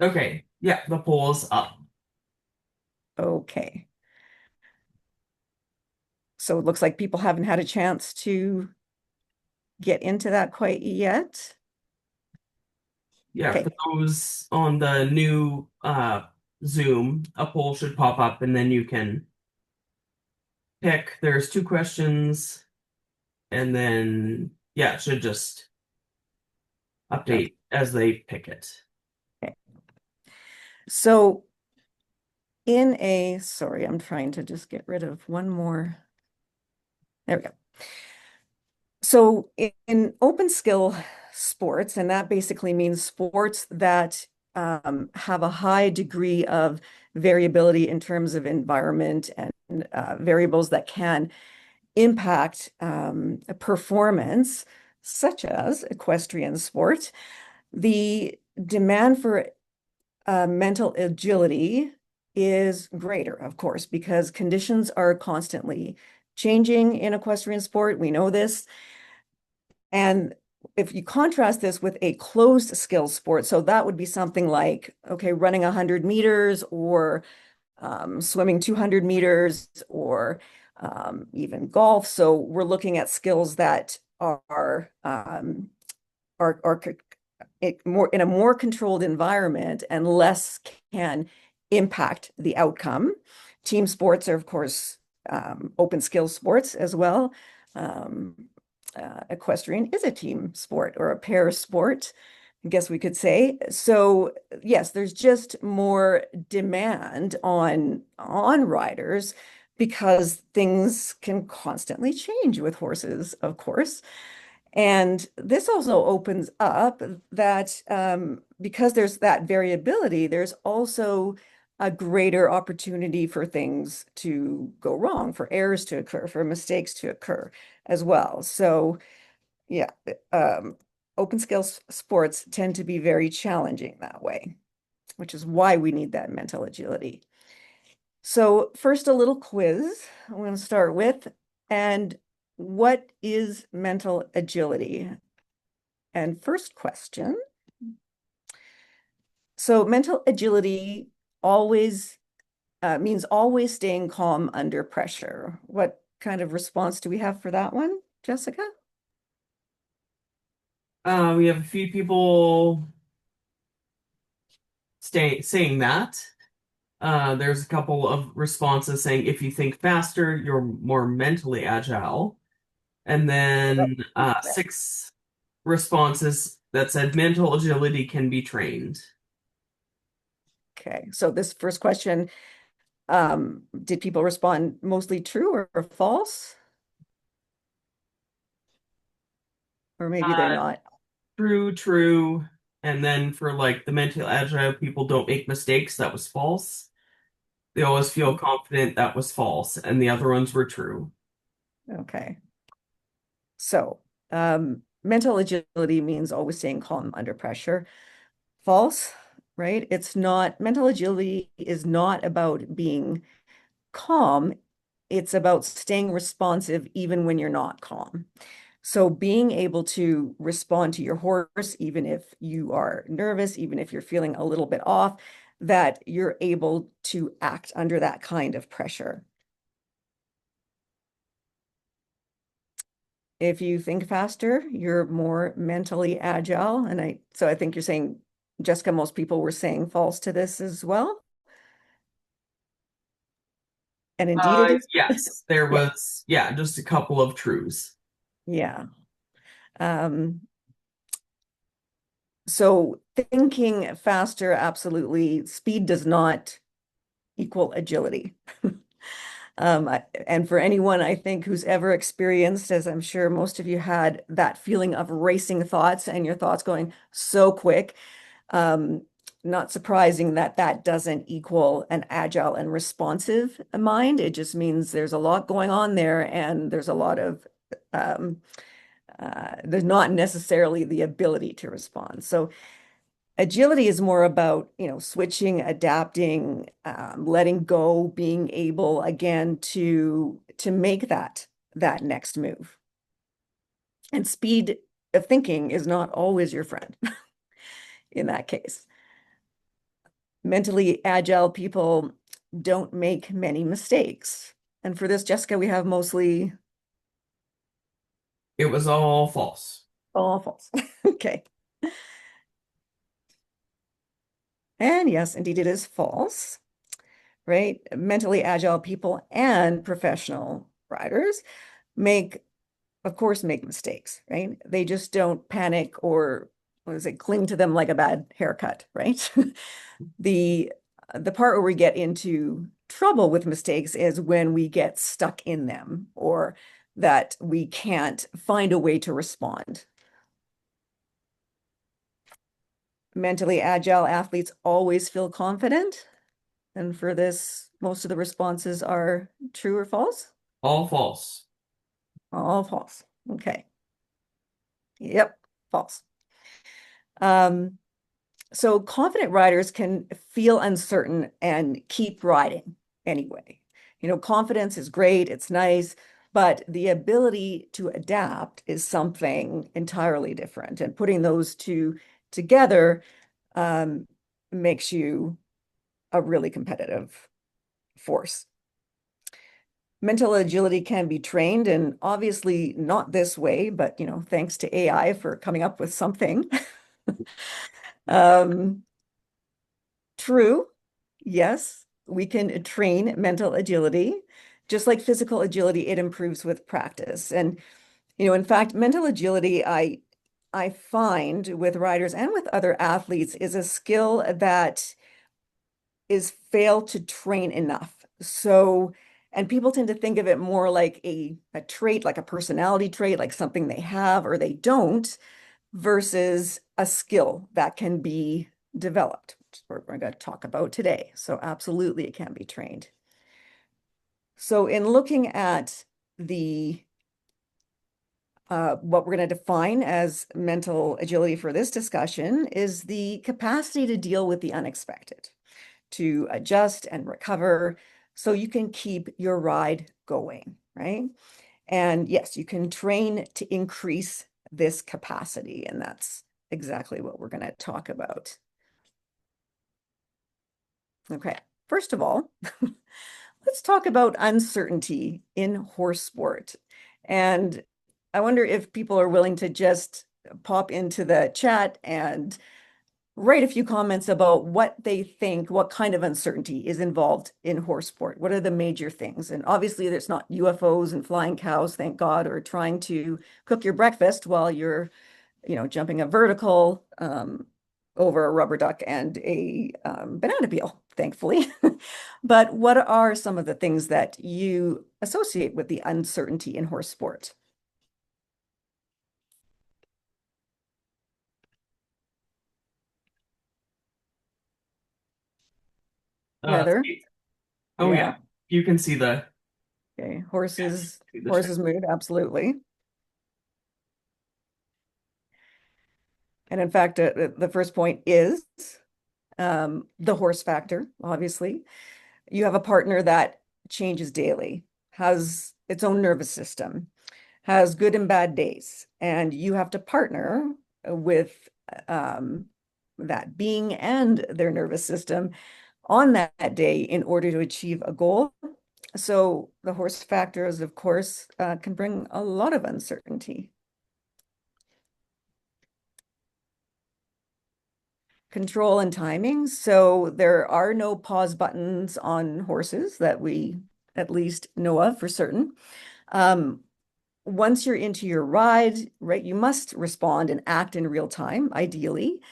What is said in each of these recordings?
Okay. Yeah, the poll is up. Okay. So it looks like people haven't had a chance to get into that quite yet. Yeah, for Okay. those on the new Zoom, a poll should pop up and then you can pick. There's two questions and then yeah, it should just Okay. update as they pick it. So sorry, I'm trying to just get rid of one more. There we go. So in open skill sports, and that basically means sports that have a high degree of variability in terms of environment and variables that can impact a performance, such as equestrian sport, the demand for mental agility is greater, of course, because conditions are constantly changing in equestrian sport. We know this. And if you contrast this with a closed skill sport, so that would be something like, okay, running 100 meters or swimming 200 meters or even golf. So we're looking at skills that are more in a more controlled environment and less can impact the outcome. Team sports are, of course, open skill sports as well. Um, Equestrian is a team sport or a pair sport, I guess we could say. So yes, there's just more demand on riders because things can constantly change with horses, of course. And this also opens up that because there's that variability, there's also a greater opportunity for things to go wrong, for errors to occur, for mistakes to occur as well. So, yeah, open skills sports tend to be very challenging that way, which is why we need that mental agility. So, first, a little quiz I'm going to start with. And what is mental agility? And first question. So mental agility always means always staying calm under pressure. What kind of response do we have for that one, Jessica? We have a few people saying that. There's a couple of responses saying if you think faster, you're more mentally agile. And then six responses that said mental agility can be trained. Okay, so this first question, did people respond mostly true or false? Or maybe they're Uh, not. true, true. And then for like the mentally agile people don't make mistakes, that was false. They always feel confident, that was false. And the other ones were true. Okay. So, mental agility means always staying calm under pressure. False, right? It's not, mental agility is not about being calm. It's about staying responsive even when you're not calm. So being able to respond to your horse, even if you are nervous, even if you're feeling a little bit off, that you're able to act under that kind of pressure. If you think faster, you're more mentally agile. So I think you're saying, Jessica, most people were saying false to this as well. And indeed it is. Yes, there Yeah, was, yeah, just a couple of trues. yeah. Um, so thinking faster, absolutely. Speed does not equal agility. And for anyone, I think, who's ever experienced, as I'm sure most of you had, that feeling of racing thoughts and your thoughts going so quick, um, not surprising that that doesn't equal an agile and responsive mind. It just means there's a lot going on there and there's a lot of um, there's not necessarily the ability to respond. So agility is more about, switching, adapting, letting go, being able again to make that next move. And speed of thinking is not always your friend in that case. Mentally agile people don't make many mistakes. And for this, Jessica, we have mostly It was all false. all false. Okay. And yes, indeed, it is false, right? Mentally agile people and professional riders make, of course, make mistakes, right? They just don't panic or, what is it, cling to them like a bad haircut, right? The the part where we get into trouble with mistakes is when we get stuck in them or that we can't find a way to respond. Mentally agile athletes always feel confident. And for this, most of the responses are true or false? All false. All false. Okay. Yep, false. Um, so confident riders can feel uncertain and keep riding anyway. Confidence is great, it's nice, but the ability to adapt is something entirely different. And putting those two together um, makes you a really competitive force. Mental agility can be trained, and obviously not this way, but thanks to AI for coming up with something. Um, True. Yes, we can train mental agility. Just like physical agility, it improves with practice. And, in fact, mental agility, I find with riders and with other athletes is a skill that is failed to train enough. So, and people tend to think of it more like a trait, like a personality trait, like something they have or they don't, versus a skill that can be developed, which is what we're going to talk about today. So absolutely, it can be trained. So in looking at the what we're going to define as mental agility for this discussion is the capacity to deal with the unexpected, to adjust and recover so you can keep your ride going, right? And yes, you can train to increase this capacity, and that's exactly what we're going to talk about. Okay, first of all, let's talk about uncertainty in horse sport. And I wonder if people are willing to just pop into the chat and write a few comments about what they think, what kind of uncertainty is involved in horse sport. What are the major things? And obviously, there's not UFOs and flying cows, thank God, or trying to cook your breakfast while you're, jumping a vertical over a rubber duck and a banana peel, thankfully. But what are some of the things that you associate with the uncertainty in horse sport? Uh, Weather, oh yeah. yeah, you can see the Okay, yeah, horses, see the train. horses mood, absolutely. And in fact, the first point is the horse factor, obviously. You have a partner that changes daily, has its own nervous system, has good and bad days, and you have to partner with um, that being and their nervous system on that day in order to achieve a goal. So the horse factors, of course, can bring a lot of uncertainty. Control and timing. So there are no pause buttons on horses that we at least know of for certain. Um, Once you're into your ride, right, you must respond and act in real time, ideally.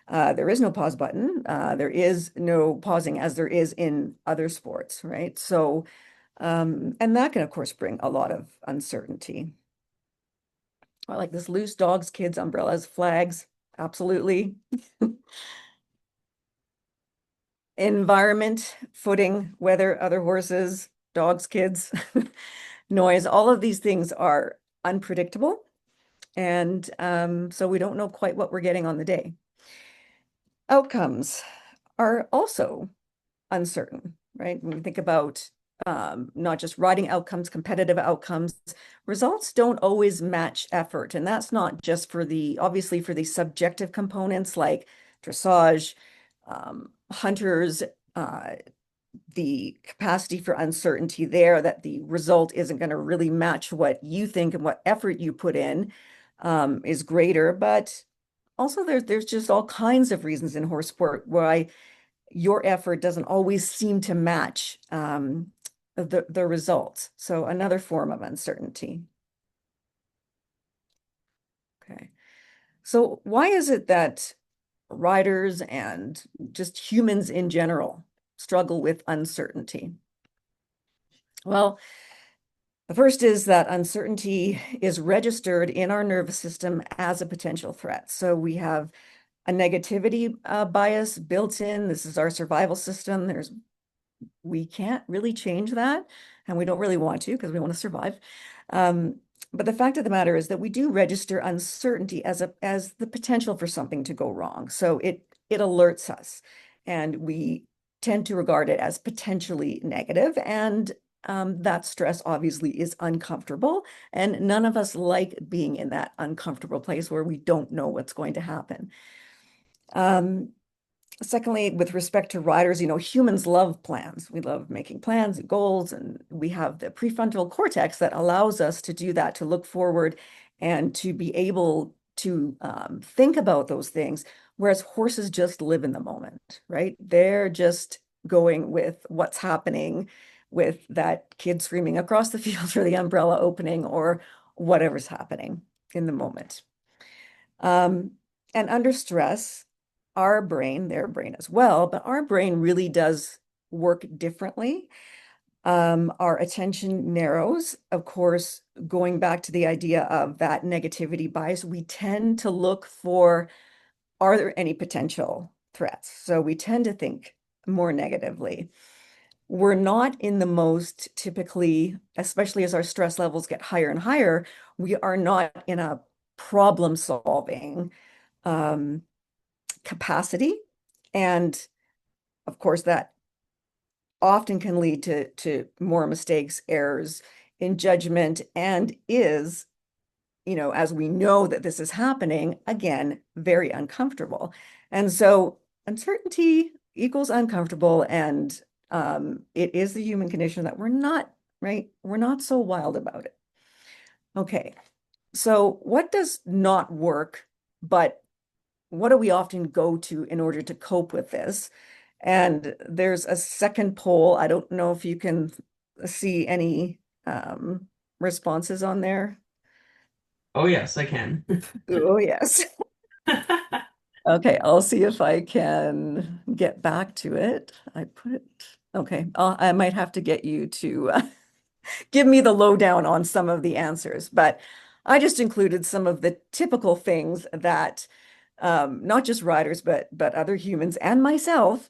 There is no pause button. There is no pausing as there is in other sports, right? So, and that can, of course, bring a lot of uncertainty. I like this loose dogs, kids, umbrellas, flags. Absolutely. Environment, footing, weather, other horses, dogs, kids, noise, all of these things are unpredictable. And so we don't know quite what we're getting on the day. Outcomes are also uncertain, right? When we think about not just riding outcomes, competitive outcomes, results don't always match effort. And that's not just for obviously for the subjective components like dressage, Hunters, the capacity for uncertainty there, that the result isn't going to really match what you think and what effort you put in, is greater. But also there's just all kinds of reasons in horse sport why your effort doesn't always seem to match the results. So another form of uncertainty. Okay. So why is it that riders and just humans in general struggle with uncertainty? Well, the first is that uncertainty is registered in our nervous system as a potential threat. So we have a negativity bias built in. This is our survival system. We can't really change that, and we don't really want to because we want to survive. But the fact of the matter is that we do register uncertainty as the potential for something to go wrong. So it alerts us, and we tend to regard it as potentially negative, and that stress obviously is uncomfortable, and none of us like being in that uncomfortable place where we don't know what's going to happen. Um, Secondly, with respect to riders, humans love plans. We love making plans and goals, and we have the prefrontal cortex that allows us to do that, to look forward and to be able to think about those things, whereas horses just live in the moment, right? They're just going with what's happening, with that kid screaming across the field or the umbrella opening or whatever's happening in the moment. Um, and under stress, our brain, their brain as well, but our brain really does work differently. Our attention narrows. Of course, going back to the idea of that negativity bias, we tend to look for, are there any potential threats? So we tend to think more negatively. We're not in the most typically, especially as our stress levels get higher and higher, we are not in a problem solving um, capacity. And of course, that often can lead to more mistakes, errors in judgment, and is, as we know that this is happening, again, very uncomfortable. And so uncertainty equals uncomfortable, and it is the human condition that we're not, right? We're not so wild about it. Okay, so what does not work, but what do we often go to in order to cope with this? And there's a second poll. I don't know if you can see any responses on there. Oh, yes, I can. Oh, yes. Okay, I'll see if I can get back to it. I put it, okay, I might have to get you to give me the lowdown on some of the answers, but I just included some of the typical things that not just riders, but other humans and myself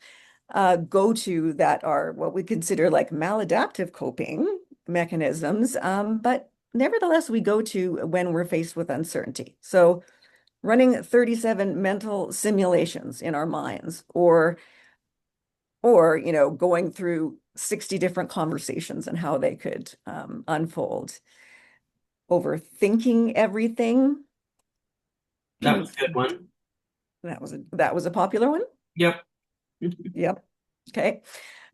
go to, that are what we consider like maladaptive coping mechanisms, but nevertheless we go to when we're faced with uncertainty. So running 37 mental simulations in our minds, or going through 60 different conversations and how they could unfold. Overthinking everything. That was a good one. That was a popular one. Yep. Yep. Okay.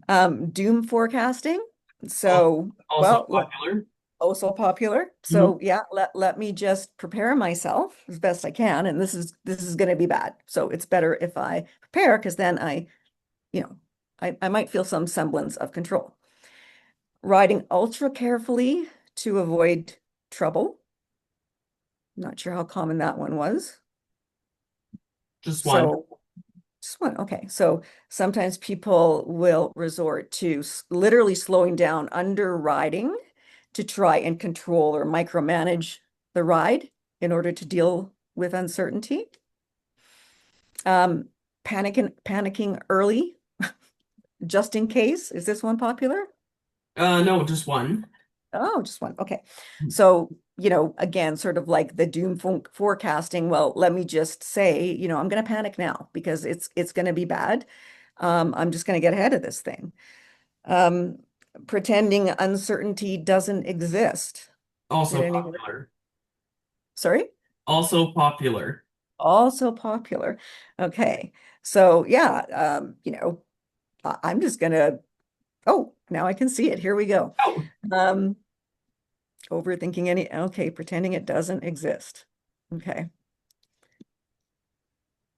Doom forecasting. Also, So, also well, popular. also popular. Mhm. So yeah, let me just prepare myself as best I can. And this is going to be bad. So it's better if I prepare, because then you know, I might feel some semblance of control. Riding ultra carefully to avoid trouble. Not sure how common that one was. Just one. So just one. Okay. So sometimes people will resort to literally slowing down under riding to try and control or micromanage the ride in order to deal with uncertainty. Um, panicking early, just in case. Is this one popular? No, just one. Oh, just one. Okay. So, again, sort of like the doom forecasting. Well, let me just say, I'm going to panic now because it's going to be bad. I'm just going to get ahead of this thing. Um, Pretending uncertainty doesn't exist. Did Also anyone? popular. Sorry? Also popular. Also popular. Okay. So yeah, I'm just gonna, oh, now I can see it. Here we go. Oh, Um, Overthinking okay, pretending it doesn't exist. Okay.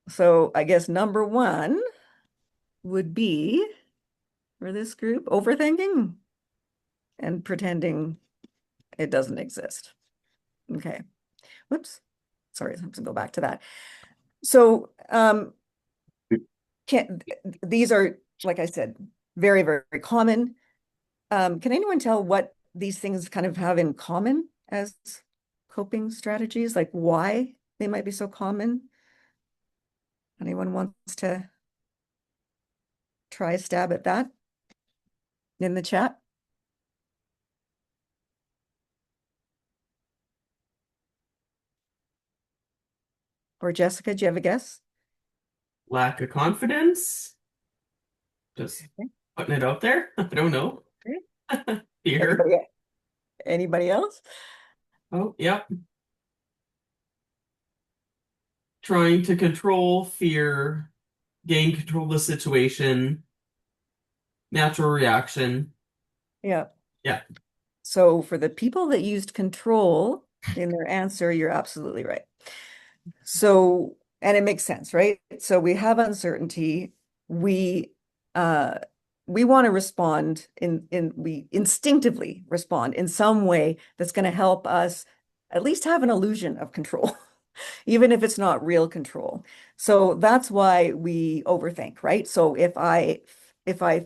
So I guess number one would be for this group, overthinking and pretending it doesn't exist. Okay. Whoops. Sorry, I'm gonna go back to that. So can these are, like I said, very, very common. Can anyone tell what these things kind of have in common as coping strategies? Like why they might be so common? Anyone wants to try a stab at that in the chat? Or Jessica, do you have a guess? lack of confidence. Just Okay. putting it out there. I don't know. Okay. Fear. Anybody, anybody else? Oh, yep. Trying to control fear, gain control of the situation, natural reaction. Yeah. Yeah. So for the people that used control in their answer, you're absolutely right. So, and it makes sense, right? So we have uncertainty. We uh we want to respond we instinctively respond in some way that's going to help us at least have an illusion of control, even if it's not real control. So that's why we overthink, right? So if I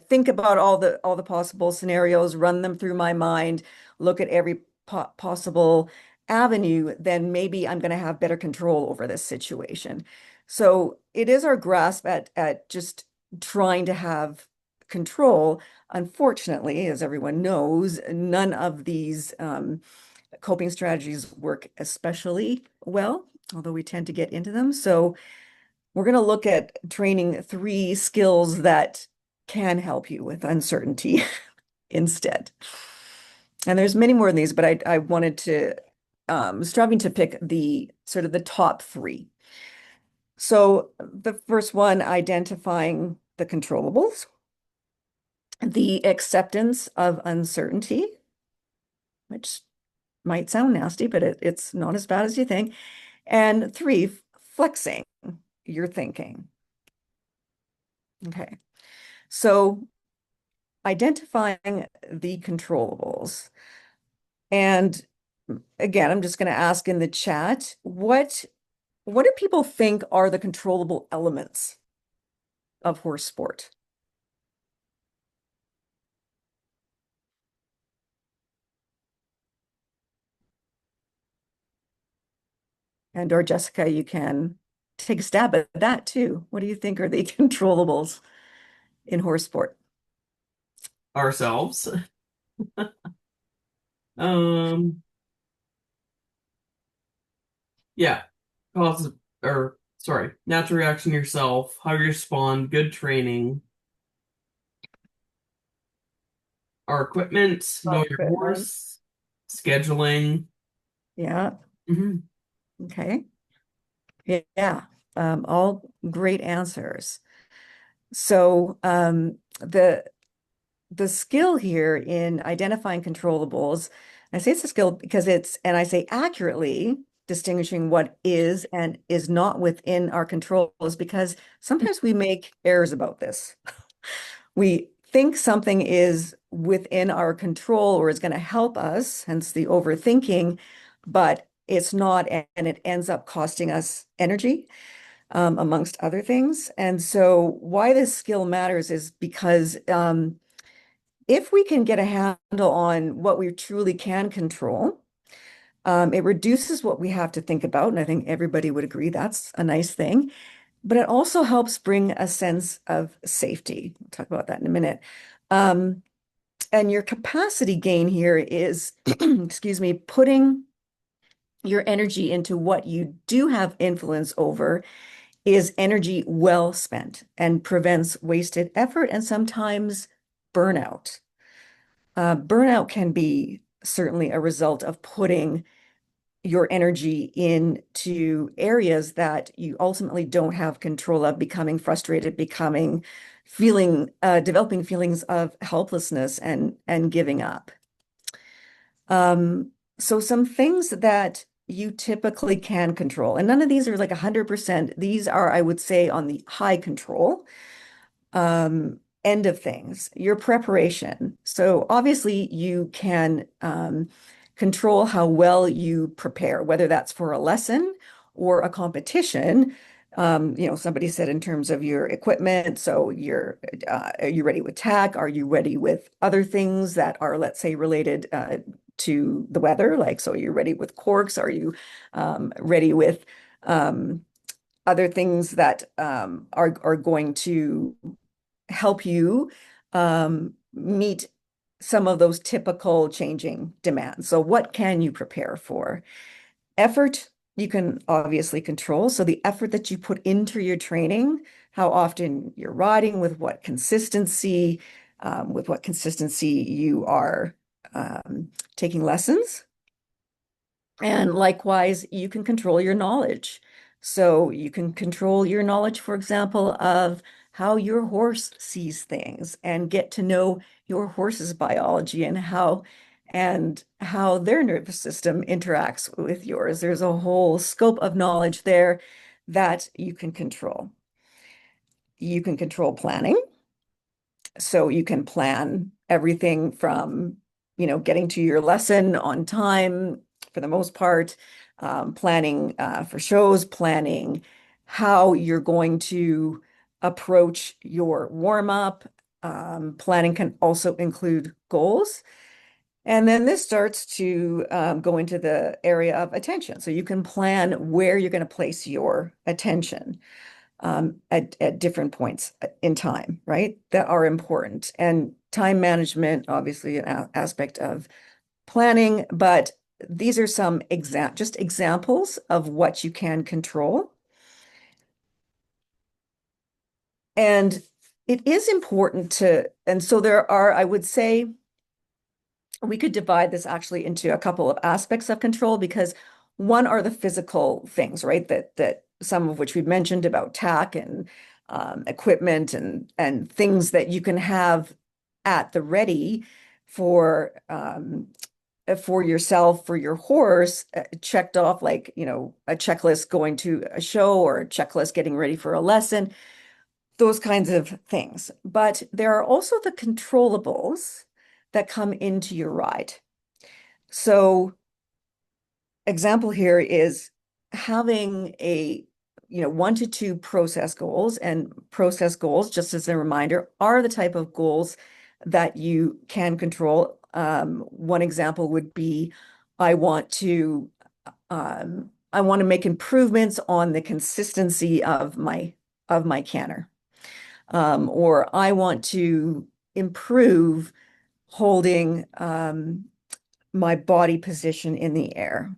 think about all the possible scenarios, run them through my mind, look at every possible avenue, then maybe I'm going to have better control over this situation. So it is our grasp at just trying to have control. Unfortunately, as everyone knows, none of these coping strategies work especially well, although we tend to get into them. So we're going to look at training three skills that can help you with uncertainty instead. And there's many more than these, but I wanted to striving to pick the sort of the top three. So the first one, identifying the controllables, the acceptance of uncertainty, which might sound nasty, but it's not as bad as you think. And three, flexing your thinking. Okay. So identifying the controllables. And again, I'm just going to ask in the chat, what do people think are the controllable elements of horse sport? And or Jessica, you can take a stab at that too. What do you think are the controllables in horse sport? Ourselves. Um, yeah. Cause or sorry, natural reaction yourself, how you respond, good training, our equipment, know your Equipment. horse, scheduling. Yeah. Mhm. Okay. Yeah. All great answers. So the skill here in identifying controllables, I say it's a skill because and I say accurately distinguishing what is and is not within our control is because sometimes we make errors about this. We think something is within our control or is going to help us, hence the overthinking, but it's not, and it ends up costing us energy, amongst other things. And so why this skill matters is because if we can get a handle on what we truly can control, it reduces what we have to think about. And I think everybody would agree that's a nice thing. But it also helps bring a sense of safety. We'll talk about that in a minute. Um, and your capacity gain here is, excuse me, putting your energy into what you do have influence over is energy well spent and prevents wasted effort and sometimes burnout. Burnout can be certainly a result of putting your energy into areas that you ultimately don't have control of, becoming frustrated, developing feelings of helplessness and giving up. So some things that you typically can control, and none of these are like 100%. These are, I would say, on the high control end of things, your preparation. So obviously you can control how well you prepare, whether that's for a lesson or a competition. Somebody said in terms of your equipment, so are you ready with tack? Are you ready with other things that are, let's say, related to the weather? Like, so you're ready with corks? Are you ready with other things that are going to help you meet some of those typical changing demands? So what can you prepare for? Effort, you can obviously control. So the effort that you put into your training, how often you're riding, with what consistency you are taking lessons. And likewise, you can control your knowledge. So you can control your knowledge, for example, of how your horse sees things and get to know your horse's biology and how their nervous system interacts with yours. There's a whole scope of knowledge there that you can control. You can control planning. So you can plan everything from, getting to your lesson on time for the most part, planning for shows, planning how you're going to approach your warm up. Planning can also include goals. And then this starts to go into the area of attention. So you can plan where you're going to place your attention at different points in time, right? That are important. And time management, obviously, an aspect of planning, but these are some just examples of what you can control. And it is important and so there are, I would say, we could divide this actually into a couple of aspects of control, because one are the physical things, right? That some of which we've mentioned about tack and equipment and things that you can have at the ready for yourself, for your horse, checked off, like, a checklist going to a show or a checklist getting ready for a lesson, those kinds of things. But there are also the controllables that come into your ride. So, example here is having 1 to 2 process goals. And process goals, just as a reminder, are the type of goals that you can control. One example would be, I want to make improvements on the consistency of my canter. Or I want to improve holding my body position in the air.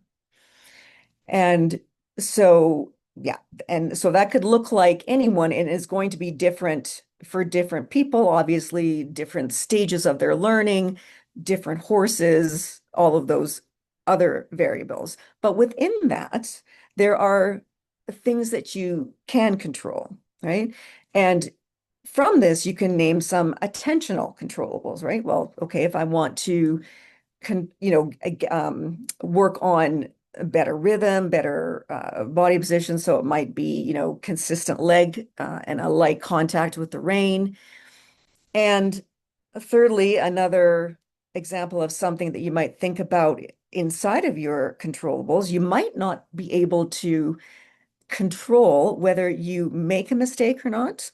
And so, yeah, and so that could look like anyone, and is going to be different for different people, obviously, different stages of their learning, different horses, all of those other variables. But within that, there are things that you can control, right? And from this, you can name some attentional controllables, right? Well, okay, if I want to work on better rhythm, better body position. So it might be, consistent leg and a light contact with the rein. And thirdly, another example of something that you might think about inside of your controllables, you might not be able to control whether you make a mistake or not.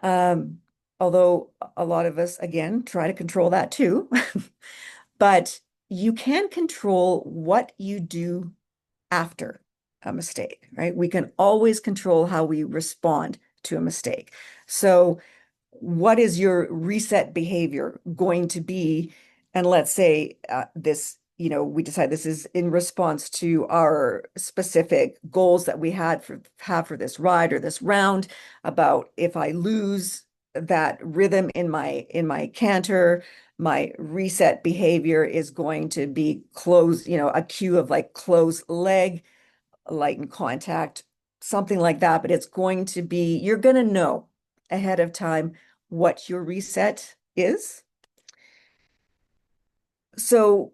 Um, Although a lot of us, again, try to control that too. But you can control what you do after a mistake, right? We can always control how we respond to a mistake. So, what is your reset behavior going to be? And let's say we decide this is in response to our specific goals that we have for this ride or this round, about if I lose that rhythm in my canter, My reset behavior is going to be close, a cue of like close leg, lighten contact, something like that. But it's going to be, you're going to know ahead of time what your reset is. So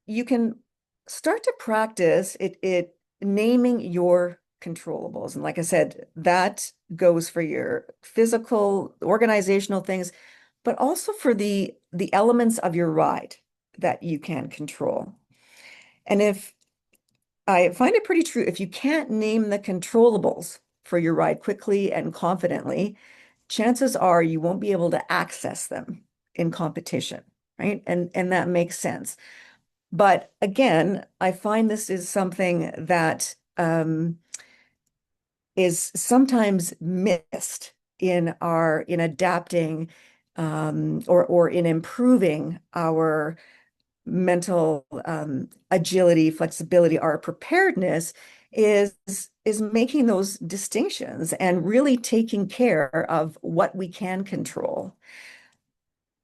you can start to practice it naming your controllables. And like I said, that goes for your physical, organizational things, but also for the elements of your ride that you can control. And if I find it pretty true, if you can't name the controllables for your ride quickly and confidently, chances are you won't be able to access them in competition, right? And that makes sense. But again, I find this is something that is sometimes missed in adapting or in improving our mental agility, flexibility, our preparedness is is making those distinctions and really taking care of what we can control.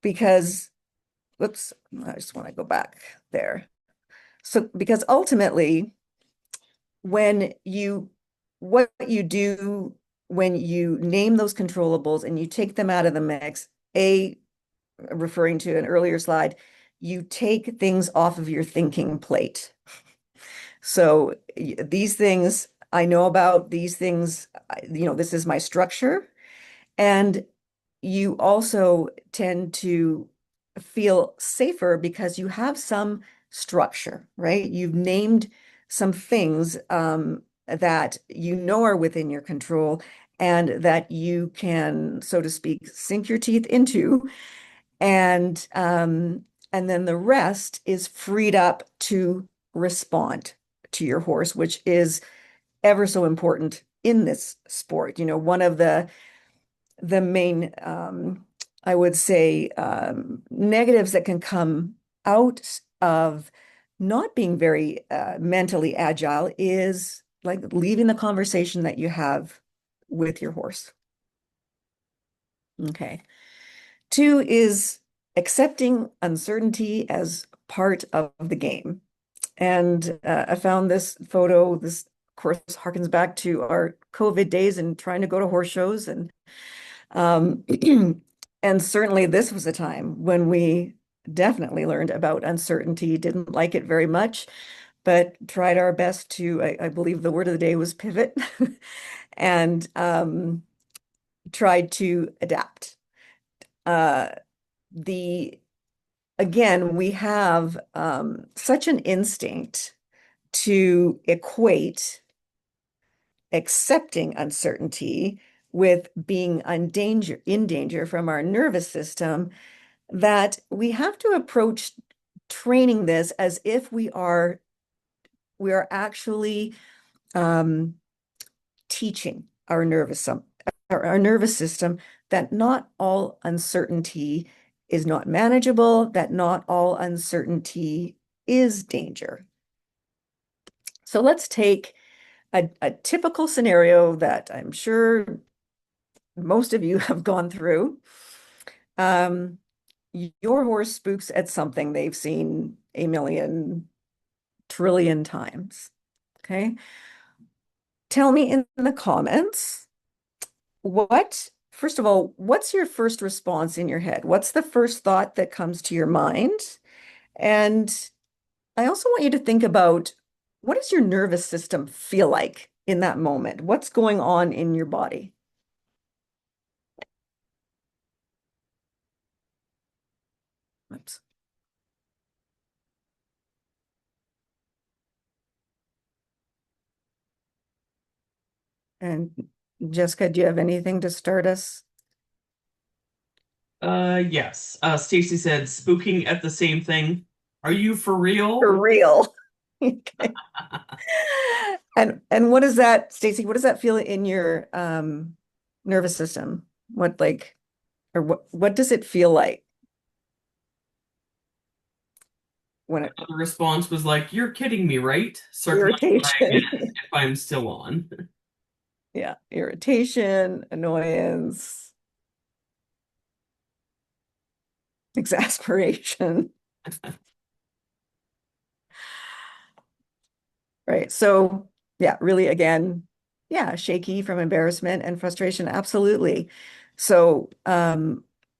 Because, whoops, I just want to go back there. So, because ultimately, when you what you do when you name those controllables and you take them out of the mix, referring to an earlier slide, you take things off of your thinking plate. So these things I know about, these things, this is my structure. And you also tend to feel safer because you have some structure, right? You've named some things that you know are within your control and that you can, so to speak, sink your teeth into. And and then the rest is freed up to respond to your horse, which is ever so important in this sport. One of the main, I would say, negatives that can come out of not being very mentally agile is like leaving the conversation that you have with your horse. Okay. Two is accepting uncertainty as part of the game. And I found this photo. This, of course, harkens back to our COVID days and trying to go to horse shows. Um, and certainly this was a time when we definitely learned about uncertainty, didn't like it very much, but tried our best to, I believe the word of the day was pivot, and tried to adapt. Uh, the Again, we have such an instinct to equate accepting uncertainty with being in danger from our nervous system that we have to approach training this as if we are actually um, teaching our nervous system that not all uncertainty is not manageable, that not all uncertainty is danger. So let's take a typical scenario that I'm sure most of you have gone through. Um, your horse spooks at something they've seen a million trillion times. Okay. Tell me in the comments first of all, what's your first response in your head? What's the first thought that comes to your mind? And I also want you to think about what does your nervous system feel like in that moment? What's going on in your body? Oops. And Jessica, do you have anything to start us? Yes. Stacy said, spooking at the same thing. Are you for For real? real. Okay. And what is that, Stacy? What does that feel in your nervous system? What does it feel like when it The response was like, "You're kidding me, right?" Circling leg irritation? if I'm still on. Yeah, irritation, annoyance. exasperation. Right. So, yeah, really, again, yeah, shaky from embarrassment and frustration. Absolutely. So,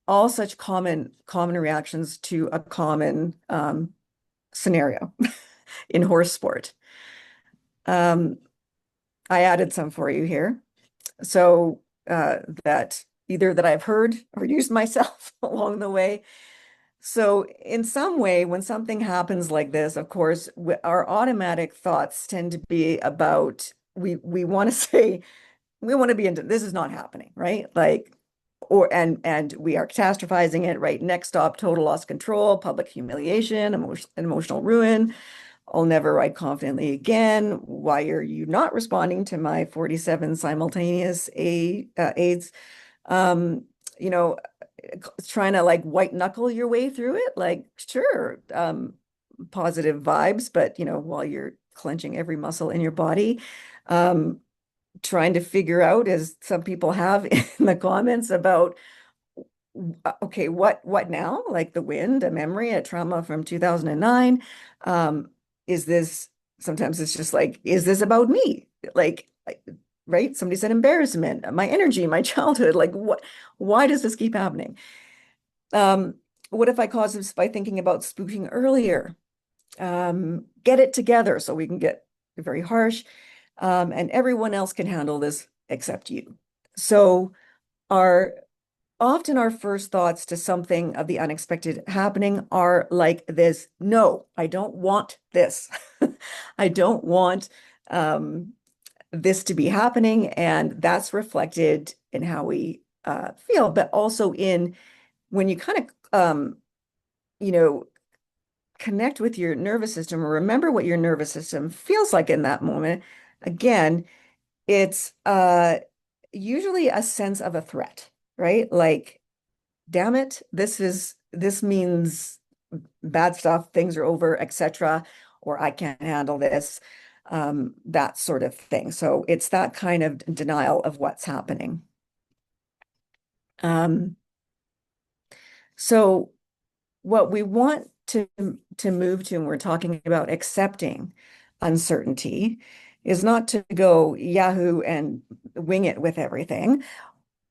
all such common reactions to a common scenario in horse sport. Um, I added some for you here. So, that either that I've heard or used myself along the way. So, in some way, when something happens like this, of course, our automatic thoughts tend to be about we want to say we want to be into this is not happening, right? Like, or and we are catastrophizing it, right? Next stop, total loss of control, public humiliation, emotional ruin. I'll never ride confidently again. Why are you not responding to my 47 simultaneous aids? Um, you know, trying to like white knuckle your way through it, like sure, positive vibes, but while you're clenching every muscle in your body, um, trying to figure out, as some people have in the comments, about okay, what now? Like the wind, a memory, a trauma from 2009. Um, is this sometimes it's just like, is this about me? Like, right? Somebody said embarrassment, my energy, my childhood. Like, why does this keep happening? Um, what if I caused this by thinking about spooking earlier? Get it together so we can get very harsh, and everyone else can handle this except you. So our often our first thoughts to something of the unexpected happening are like this: no, I don't want this. I don't want this to be happening. And that's reflected in how we feel, but also in when you kind of you know connect with your nervous system or remember what your nervous system feels like in that moment. Again, it's usually a sense of a threat, right? Like, damn it, this means bad stuff, things are over, etc., or I can't handle this, that sort of thing. So it's that kind of denial of what's happening. Um, so what we want to move to, and we're talking about accepting uncertainty, is not to go Yahoo and wing it with everything,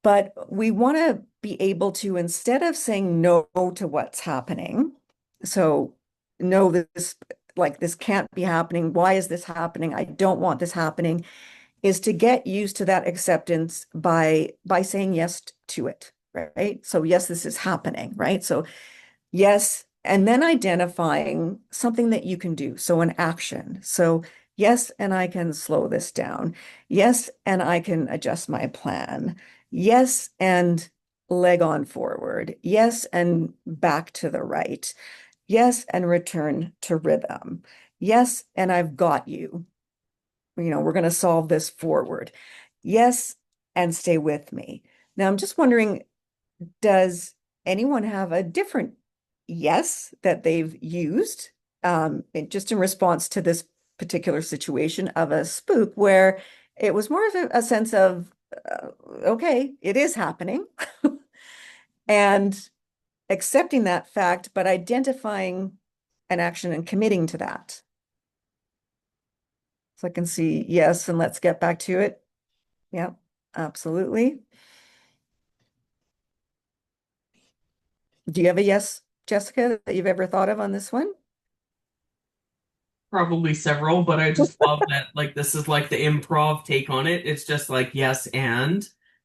but we want to be able to, instead of saying no to what's happening, so no, this like this can't be happening. Why is this happening? I don't want this happening, is to get used to that acceptance by saying yes to it, right? So yes, this is happening, right? So yes, and then identifying something that you can do. So an action. So yes, and I can slow this down. Yes, and I can adjust my plan. Yes, and leg on forward. Yes, and back to the right. Yes, and return to rhythm. Yes, and I've got you. We're going to solve this forward. Yes, and stay with me. Now, I'm just wondering, does anyone have a different yes that they've used, just in response to this particular situation of a spook where it was more of a sense of, okay, it is happening, and accepting that fact, but identifying an action and committing to that. So I can see yes, and let's get back to it. Yeah, absolutely. Do you have a yes, Jessica, that you've ever thought of on this one? Probably several, but I just love that like this is like the improv take on it. It's just like yes Yeah.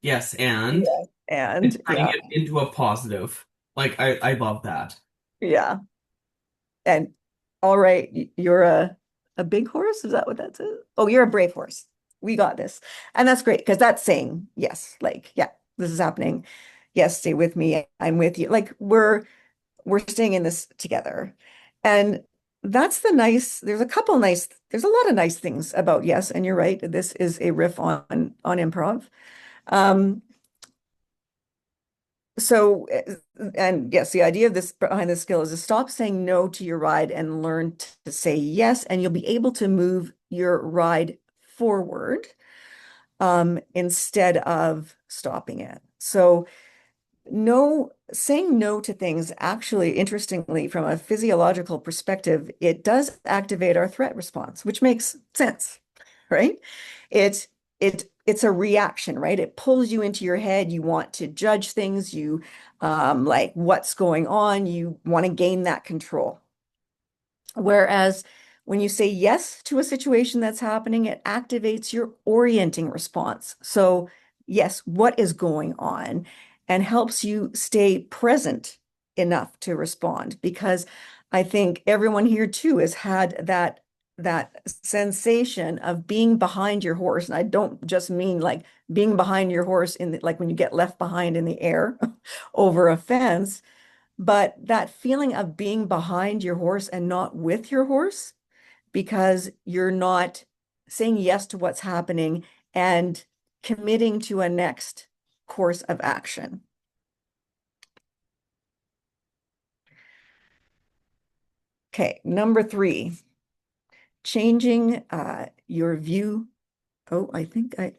And and turning yeah, it into a positive. Like I love that. yeah. And all right, you're a big horse. Is that what that says? Oh, you're a brave horse. We got this. And that's great because that's saying yes, like, yeah, this is happening. Yes, stay with me. I'm with you. Like we're staying in this together. And that's there's a lot of nice things about yes, and you're right. This is a riff on improv. Um, So, and yes, the idea of this behind this skill is to stop saying no to your ride and learn to say yes, and you'll be able to move your ride forward, instead of stopping it. So no, saying no to things actually, interestingly, from a physiological perspective, it does activate our threat response, which makes sense, right? It it's a reaction, right? It pulls you into your head. You want to judge things. You like what's going on. You want to gain that control. Whereas when you say yes to a situation that's happening, it activates your orienting response. So, yes, what is going on? And helps you stay present enough to respond. Because I think everyone here too has had that sensation of being behind your horse. And I don't just mean like being behind your horse in the, like when you get left behind in the air over a fence, but that feeling of being behind your horse and not with your horse because you're not saying yes to what's happening and committing to a next course of action. Okay, number three, changing your view. Oh, I think I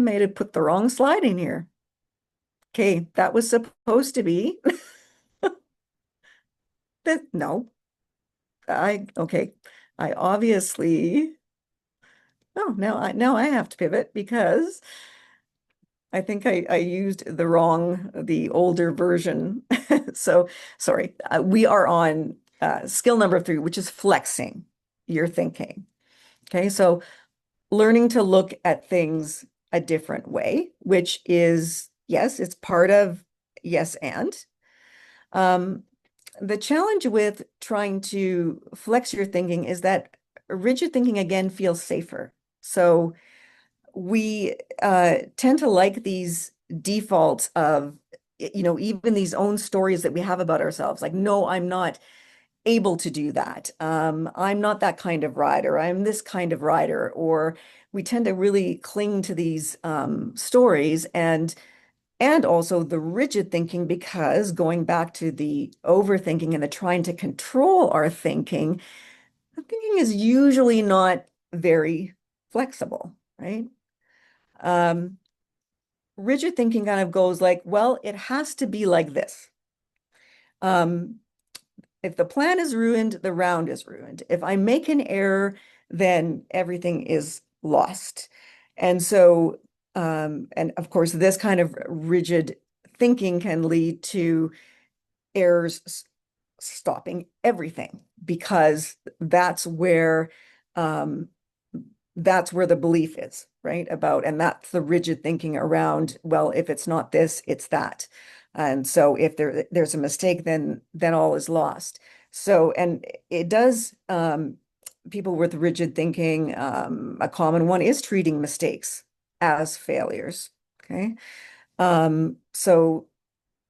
may have put the wrong slide in here. Okay, that was supposed to be that. No, I okay. I obviously. Oh, now I have to pivot because I think I used the older version. So sorry. We are on skill number three, which is flexing your thinking. Okay, so learning to look at things a different way, which is, yes, it's part of yes and. Um, the challenge with trying to flex your thinking is that rigid thinking again feels safer. So we tend to like these defaults of, even these own stories that we have about ourselves. Like, no, I'm not able to do that. I'm not that kind of rider. I'm this kind of rider. Or we tend to really cling to these stories and also the rigid thinking because going back to the overthinking and the trying to control our thinking, the thinking is usually not very flexible, right? Um, Rigid thinking kind of goes like, well, it has to be like this. Um, if the plan is ruined, the round is ruined. If I make an error, then everything is lost. And so, and of course, this kind of rigid thinking can lead to errors stopping everything because um, that's where the belief is, right? About, and that's the rigid thinking around, well, if it's not this, it's that. And so if there's a mistake, then all is lost. So, and it does, people with rigid thinking, a common one is treating mistakes as failures. Okay. So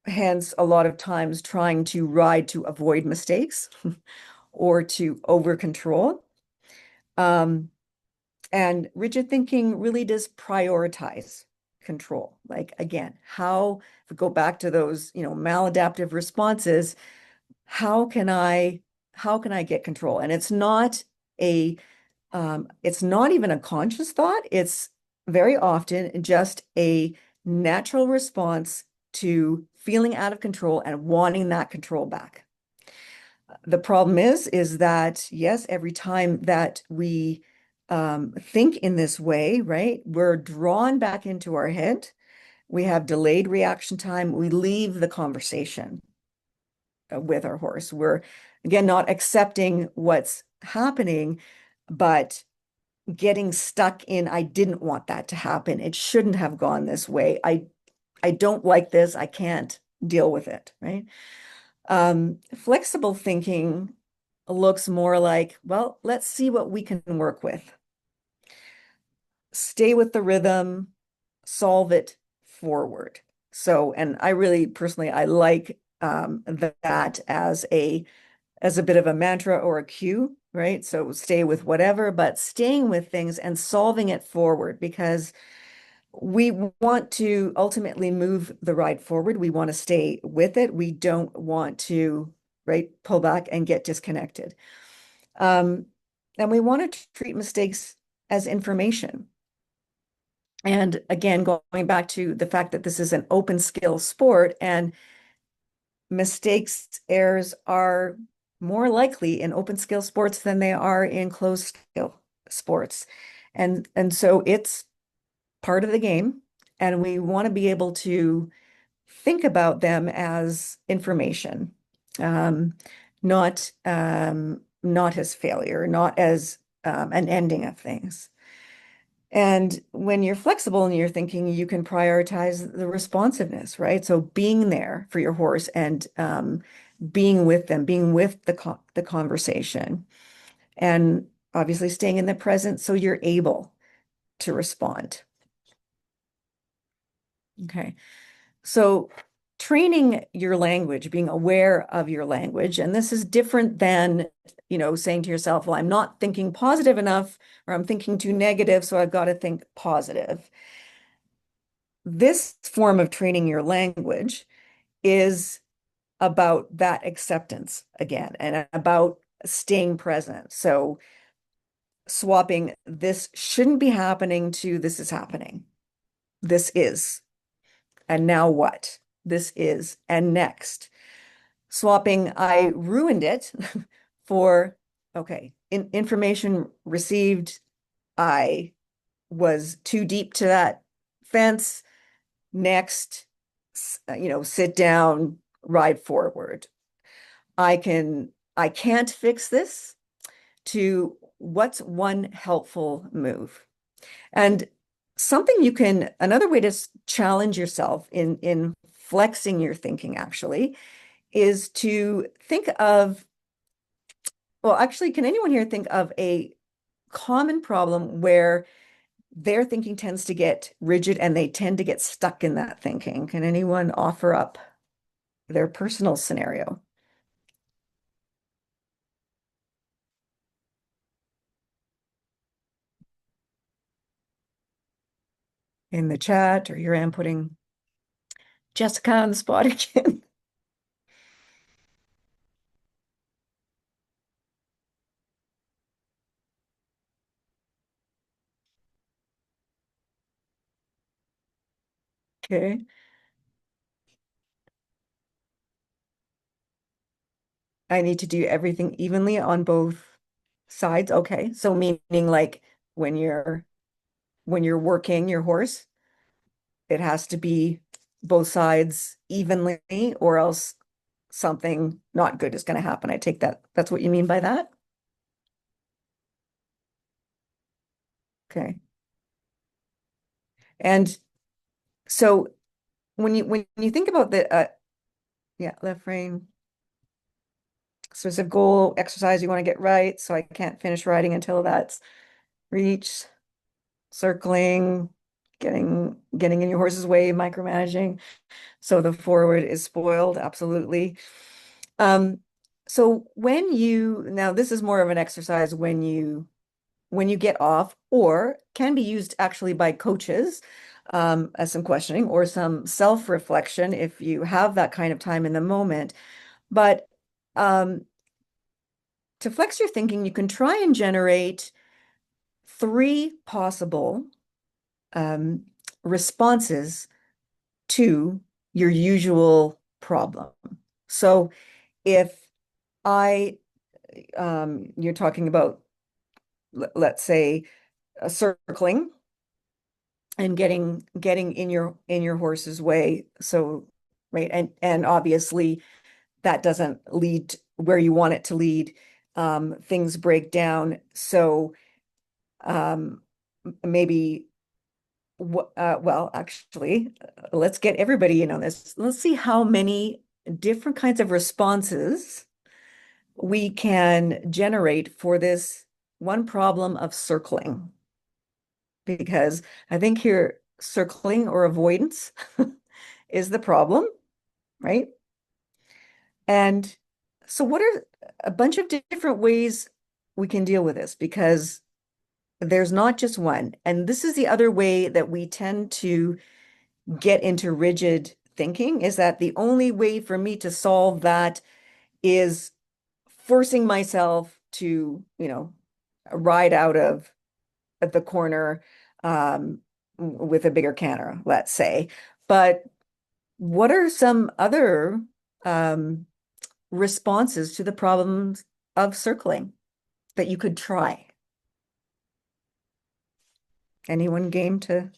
hence a lot of times trying to ride to avoid mistakes or to over control. Um, and rigid thinking really does prioritize control. Like again, if we go back to those, maladaptive responses, how can I how can I get control? And a it's not even a conscious thought. It's very often just a natural response to feeling out of control and wanting that control back. The problem is that, yes, every time that we think in this way, right, we're drawn back into our head. We have delayed reaction time. We leave the conversation with our horse. We're, again, not accepting what's happening, but getting stuck in, I didn't want that to happen. It shouldn't have gone this way. I don't like this. I can't deal with it, right? Flexible thinking looks more like, well, let's see what we can work with. Stay with the rhythm, solve it forward. So, and I really personally, I like that as a bit of a mantra or a cue, right? So stay with whatever, but staying with things and solving it forward because we want to ultimately move the ride forward. We want to stay with it. We don't want to, right, pull back and get disconnected. Um, and we want to treat mistakes as information. And again, going back to the fact that this is an open skill sport and mistakes, errors are more likely in open skill sports than they are in closed skill sports. And so it's part of the game, and we want to be able to think about them as information, um, not as failure, not as an ending of things. And when you're flexible in your thinking, you can prioritize the responsiveness, right? So being there for your horse and being with them, being with the conversation, and obviously staying in the present so you're able to respond. Okay. So training your language, being aware of your language, and this is different than, saying to yourself, well, I'm not thinking positive enough, or I'm thinking too negative, so I've got to think positive. This form of training your language is about that acceptance again and about staying present. So swapping this shouldn't be happening to this is happening. This is. And now what? This is. And next. Swapping I ruined it for, okay, information received. I was too deep to that fence. Next, sit down, ride forward. I can't fix this, to what's one helpful move. And another way to challenge yourself in flexing your thinking actually is to think of, well, actually, can anyone here think of a common problem where their thinking tends to get rigid and they tend to get stuck in that thinking? Can anyone offer up their personal scenario in the chat, or here I am putting Jessica on the spot again? Okay. I need to do everything evenly on both sides. Okay. So meaning like when you're working your horse, it has to be both sides evenly, or else something not good is going to happen. I take that's what you mean by that? Okay. And so when you think about the yeah, left rein, specific goal, exercise you want to get right, so I can't finish riding until that's reached, circling, getting in your horse's way, micromanaging. So the forward is spoiled, absolutely. Um, so now this is more of an exercise when you get off, or can be used actually by coaches, as some questioning or some self-reflection if you have that kind of time in the moment. But um, to flex your thinking, you can try and generate three possible um, responses to your usual problem. So if I, you're talking about, let's say, circling and getting in your horse's way. So, right, and obviously that doesn't lead where you want it to lead. Things break down. So um, maybe well, actually, let's get everybody in on this. Let's see how many different kinds of responses we can generate for this one problem of circling. Because I think here circling or avoidance is the problem, right? And so what are a bunch of different ways we can deal with this? Because there's not just one. And this is the other way that we tend to get into rigid thinking, is that the only way for me to solve that is forcing myself to, ride out of the corner, with a bigger canter, let's say. But what are some other um, responses to the problems of circling that you could try? Anyone game to,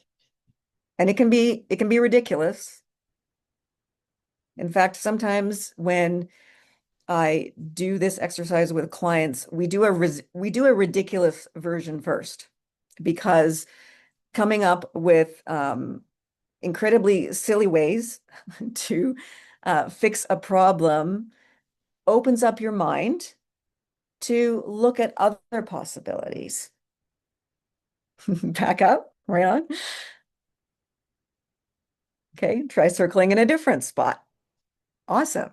and it can be ridiculous. In fact, sometimes when I do this exercise with clients, we do a ridiculous version first because coming up with incredibly silly ways to fix a problem opens up your mind to look at other possibilities. Back up, right on. Okay, try circling in a different spot. Awesome.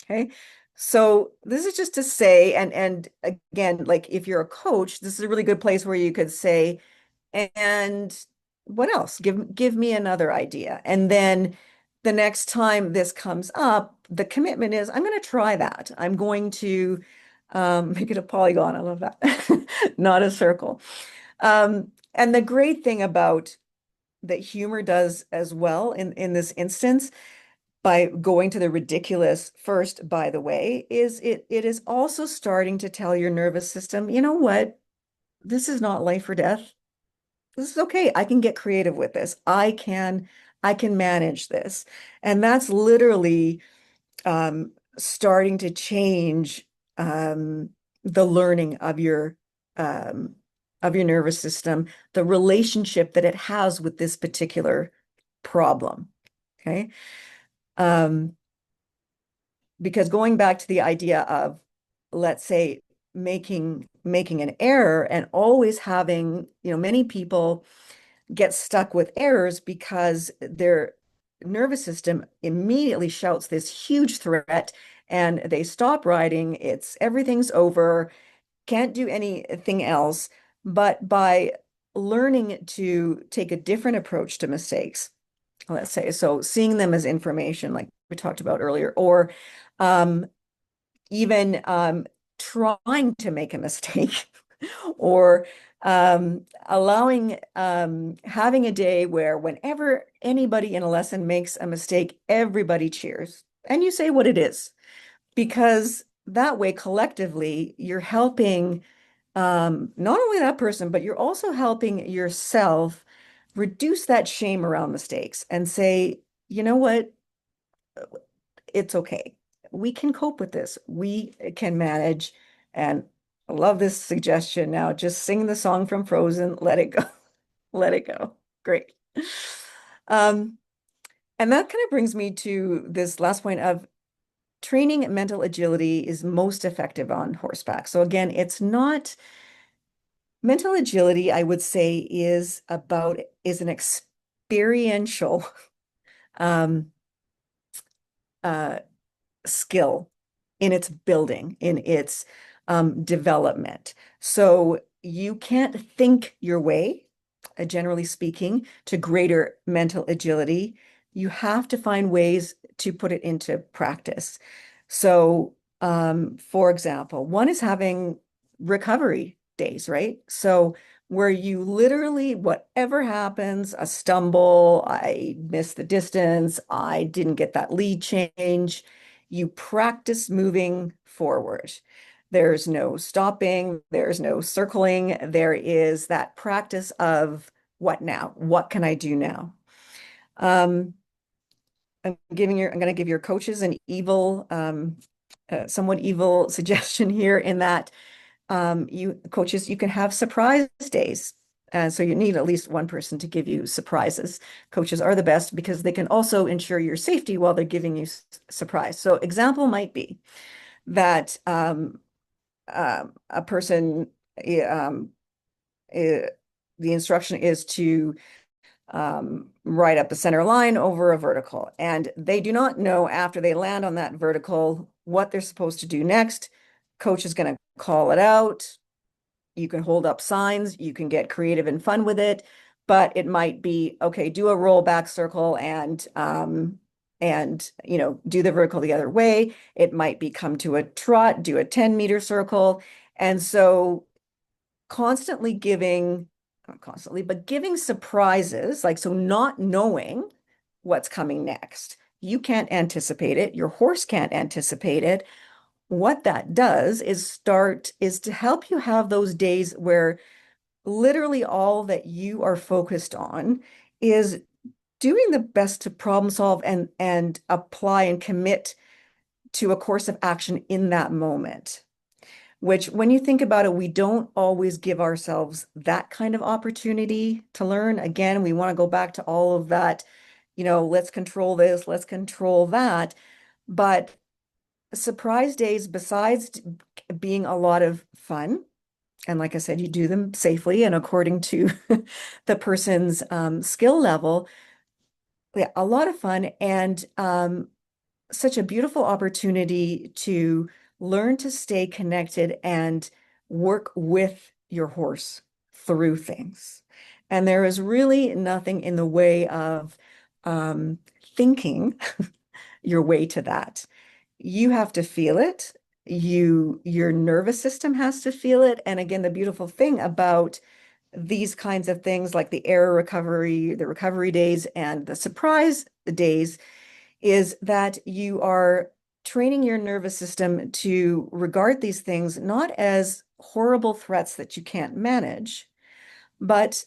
Okay. So this is just to say, and again, like if you're a coach, this is a really good place where you could say, and what else? Give me another idea. And then the next time this comes up, the commitment is I'm going to try that. I'm going to make it a polygon. I love that. Not a circle. And the great thing about that humor does as well in this instance by going to the ridiculous first, by the way, is it is also starting to tell your nervous system, you know what? This is not life or death. This is okay. I can get creative with this. I can manage this. And that's literally starting to change the learning of your nervous system, the relationship that it has with this particular problem. Okay. Um, because going back to the idea of, let's say, making an error and always having, many people get stuck with errors because their nervous system immediately shouts this huge threat and they stop writing. It's everything's over, can't do anything else. But by learning to take a different approach to mistakes, let's say, so seeing them as information, like we talked about earlier, or um, even trying to make a mistake or allowing having a day where whenever anybody in a lesson makes a mistake, everybody cheers and you say what it is, because that way collectively you're helping not only that person, but you're also helping yourself reduce that shame around mistakes and say, you know what, it's okay. We can cope with this. We can manage. And I love this suggestion now. Just sing the song from Frozen, let it go. Let it go. Great. Um, and that kind of brings me to this last point of training mental agility is most effective on horseback. So again, it's not mental agility, I would say, is an experiential um, uh, skill in its building, in its development. So you can't think your way, generally speaking, to greater mental agility. You have to find ways to put it into practice. So, for example, one is having recovery days, right? So where you literally, whatever happens, a stumble, I missed the distance, I didn't get that lead change, you practice moving forward. There's no stopping, there's no circling, there is that practice of what now? What can I do now? Um, I'm going to give your coaches an somewhat evil suggestion here in that you coaches, you can have surprise days. So you need at least one person to give you surprises. Coaches are the best because they can also ensure your safety while they're giving you surprise. So example might be that a person, um, the instruction is to right up the center line over a vertical. And they do not know after they land on that vertical what they're supposed to do next. Coach is going to call it out. You can hold up signs, you can get creative and fun with it, but it might be, okay, do a roll back circle and do the vertical the other way. It might be come to a trot, do a 10-meter circle. And so constantly giving not constantly, but giving surprises, like so not knowing what's coming next. You can't anticipate it. Your horse can't anticipate it. What that does is to help you have those days where literally all that you are focused on is doing the best to problem solve and apply and commit to a course of action in that moment. Which, when you think about it, we don't always give ourselves that kind of opportunity to learn. Again, we want to go back to all of that, let's control this, let's control that. But surprise days, besides being a lot of fun, and like I said, you do them safely and according to the person's skill level. Yeah, a lot of fun and such a beautiful opportunity to learn to stay connected and work with your horse through things. And there is really nothing in the way of thinking your way to that. You have to feel it. Your nervous system has to feel it. And again, the beautiful thing about these kinds of things like the error recovery, the recovery days, and the surprise days is that you are training your nervous system to regard these things not as horrible threats that you can't manage, but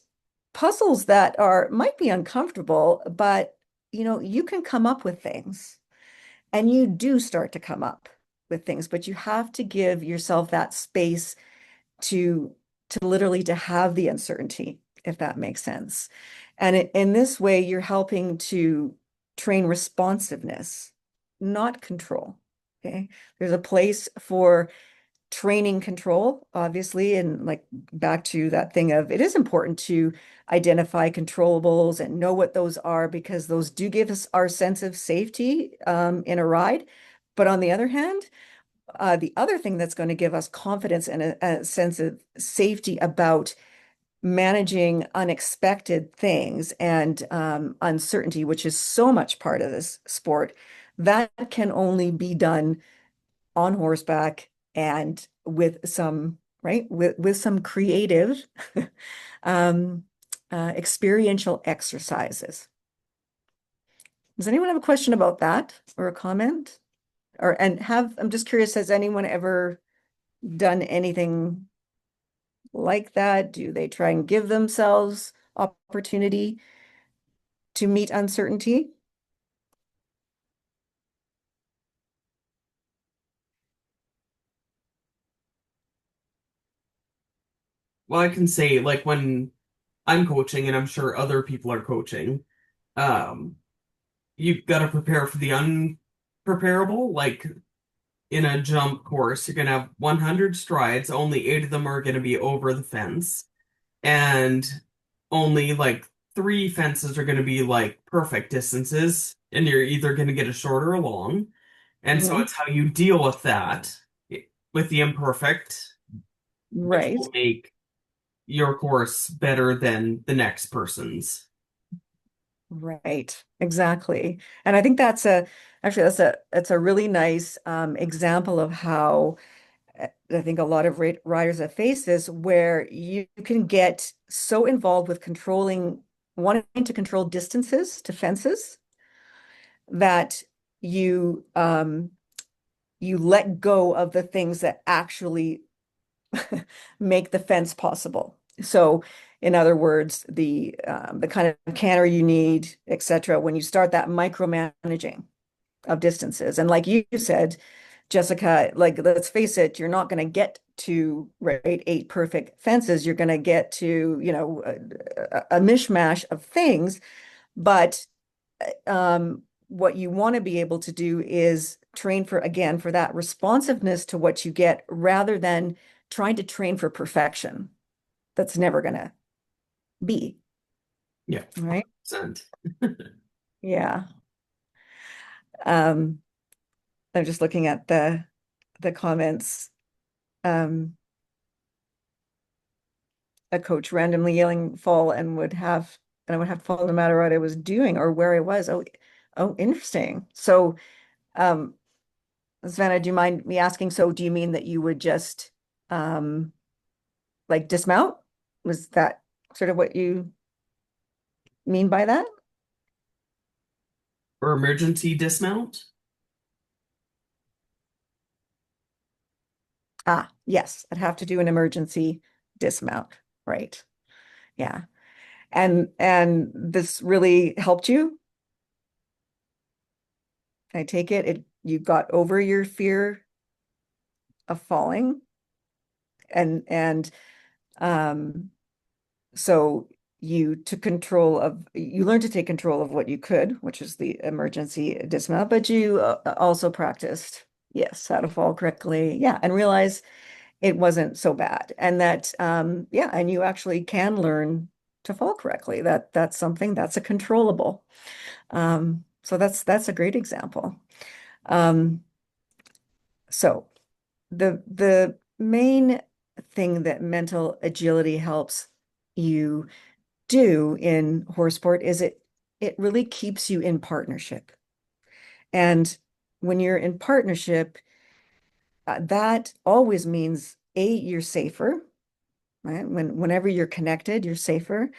puzzles that are might be uncomfortable, but you can come up with things. And you do start to come up with things, but you have to give yourself that space to literally to have the uncertainty, if that makes sense. And in this way, you're helping to train responsiveness, not control. Okay. There's a place for training control, obviously, and like back to that thing of it is important to identify controllables and know what those are because those do give us our sense of safety in a ride. But on the other hand, the other thing that's going to give us confidence and a sense of safety about managing unexpected things and uncertainty, which is so much part of this sport, that can only be done on horseback and with some, right, with some creative um, experiential exercises. Does anyone have a question about that or a comment? I'm just curious, has anyone ever done anything like that? Do they try and give themselves opportunity to meet uncertainty? Well, I can say like when I'm coaching and I'm sure other people are coaching, um, you've got to prepare for the unpreparable. Like in a jump course, you're gonna have 100 strides, only eight of them are gonna be over the fence, and only like three fences are gonna be like perfect distances, and you're either gonna get a short or a long. And so Mhm. it's how you deal with that with the imperfect, which Right. will make your course better than the next person's. Right, exactly. And I think that's a really nice example of how I think a lot of riders have faced this, where you can get so involved with wanting to control distances to fences that you you let go of the things that actually make the fence possible. So, in other words, the kind of canter you need, etc. When you start that micromanaging of distances, and like you said, Jessica, like let's face it, you're not going to get to right eight perfect fences. You're going to get to a mishmash of things, but what you want to be able to do is train for, again, for that responsiveness to what you get rather than trying to train for perfection. That's never going to be, Yeah, right? 100%. Yeah. Um, I'm just looking at the comments. Um, a coach randomly yelling fall and I would have to fall no matter what I was doing or where I was. Oh, interesting. So, um, Savannah, do you mind me asking, so do you mean that you would just like dismount? Was that? sort of what you mean by that? Or emergency dismount? Ah, yes, I'd have to do an emergency dismount, right? Yeah. And this really helped you? I take it you got over your fear of falling and um so you learned to take control of what you could, which is the emergency dismount, but you also practiced, yes, how to fall correctly. Yeah, and realize it wasn't so bad. And that yeah, and you actually can learn to fall correctly. That's something that's a controllable. So that's a great example. Um, so the main thing that mental agility helps you do in horse sport is it really keeps you in partnership. And when you're in partnership, that always means you're safer, right? Whenever you're connected, you're safer.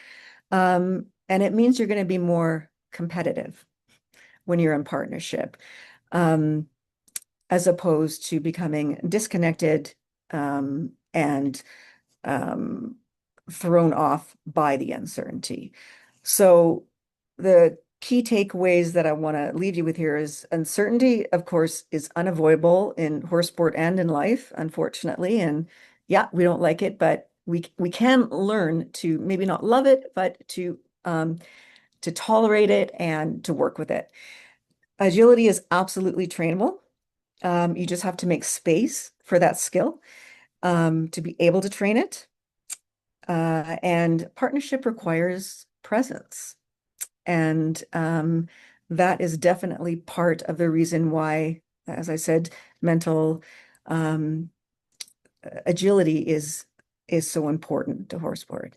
And it means you're going to be more competitive when you're in partnership, um, as opposed to becoming disconnected, and um, thrown off by the uncertainty. So the key takeaways that I want to leave you with here is uncertainty, of course, is unavoidable in horse sport and in life, unfortunately. And yeah, we don't like it, but we can learn to maybe not love it, but to tolerate it and to work with it. Agility is absolutely trainable. You just have to make space for that skill, to be able to train it. And partnership requires presence. And that is definitely part of the reason why, as I said, mental um, agility is so important to horse sport.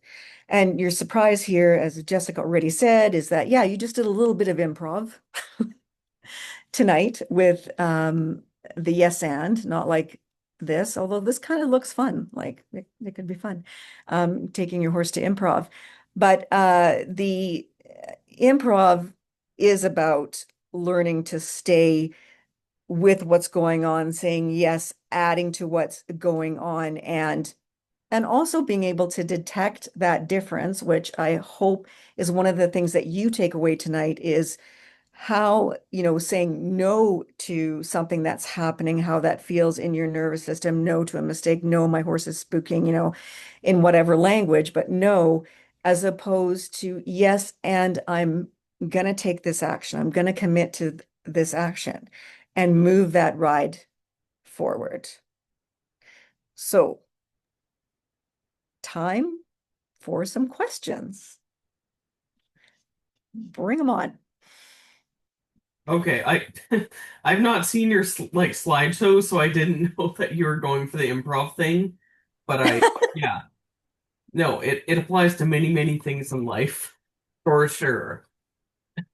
And your surprise here, as Jessica already said, is that, yeah, you just did a little bit of improv tonight with the yes and, not like this, although this kind of looks fun, like it could be fun, taking your horse to improv. But the improv is about learning to stay with what's going on, saying yes, adding to what's going on, and also being able to detect that difference, which I hope is one of the things that you take away tonight, is how, saying no to something that's happening, how that feels in your nervous system, no to a mistake, no, my horse is spooking, in whatever language, but no, as opposed to yes, and I'm gonna take this action. I'm gonna commit to this action and move that ride forward. So, time for some questions. Bring them on. Okay, I've not seen your like slideshow, so I didn't know that you were going for the improv thing. But yeah, no, it applies to many, many things in life, for sure.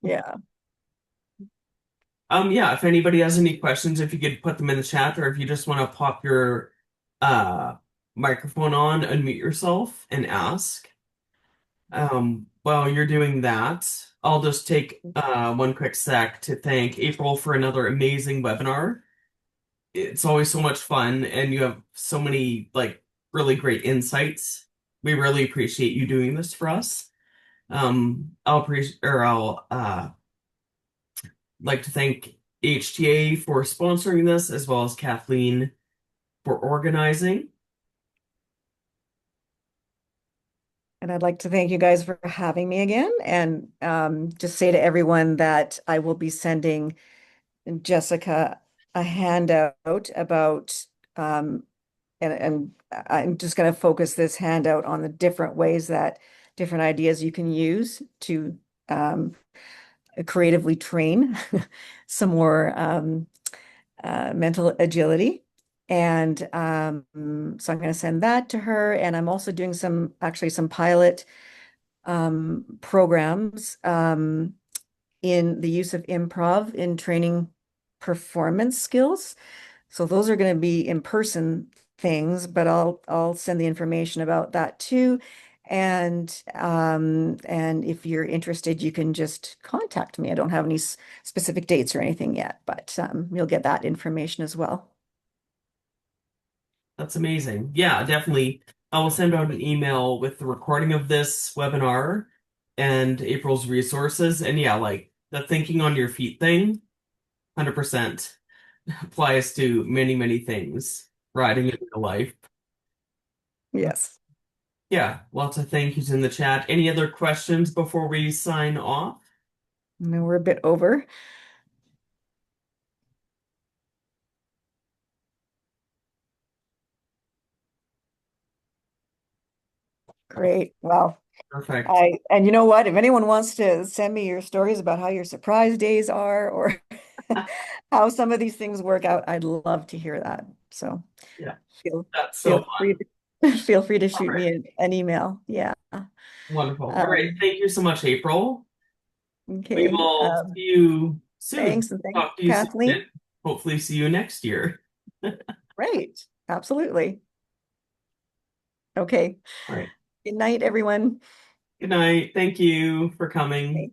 Yeah. Yeah, if anybody has any questions, if you could put them in the chat, or if you just want to pop your uh microphone on, unmute yourself and ask. While you're doing that, I'll just take one quick sec to thank April for another amazing webinar. It's always so much fun, and you have so many like really great insights. We really appreciate you doing this for us. I'll like to thank HTA for sponsoring this, as well as Kathleen for organizing. And I'd like to thank you guys for having me again, and just say to everyone that I will be sending Jessica a handout about, and I'm just going to focus this handout on the different ways that different ideas you can use to creatively train some more mental agility. And so I'm going to send that to her. And I'm also doing some pilot programs in the use of improv in training performance skills. So those are going to be in-person things, but I'll send the information about that too. And if you're interested, you can just contact me. I don't have any specific dates or anything yet, but you'll get that information as well. That's amazing. Yeah, definitely. I will send out an email with the recording of this webinar and April's resources. And yeah, like the thinking on your feet thing, 100% applies to many, many things riding in real life. Yes. Yeah, lots of thank yous in the chat. Any other questions before we sign off? No, we're a bit over. Great. Well, Perfect. and you know what? If anyone wants to send me your stories about how your surprise days are or how some of these things work out, I'd love to hear that. So Yeah, feel that's so feel fun. free to feel free to All shoot right. me an email. Yeah. Wonderful. All right. Um, Thank you so much, April. We okay. will see you soon. Thanks and thanks, Talk to you soon and Kathleen. hopefully see you next year. Great. Absolutely. Okay. All right. Good night, everyone. Good night. Thank you for coming. Okay.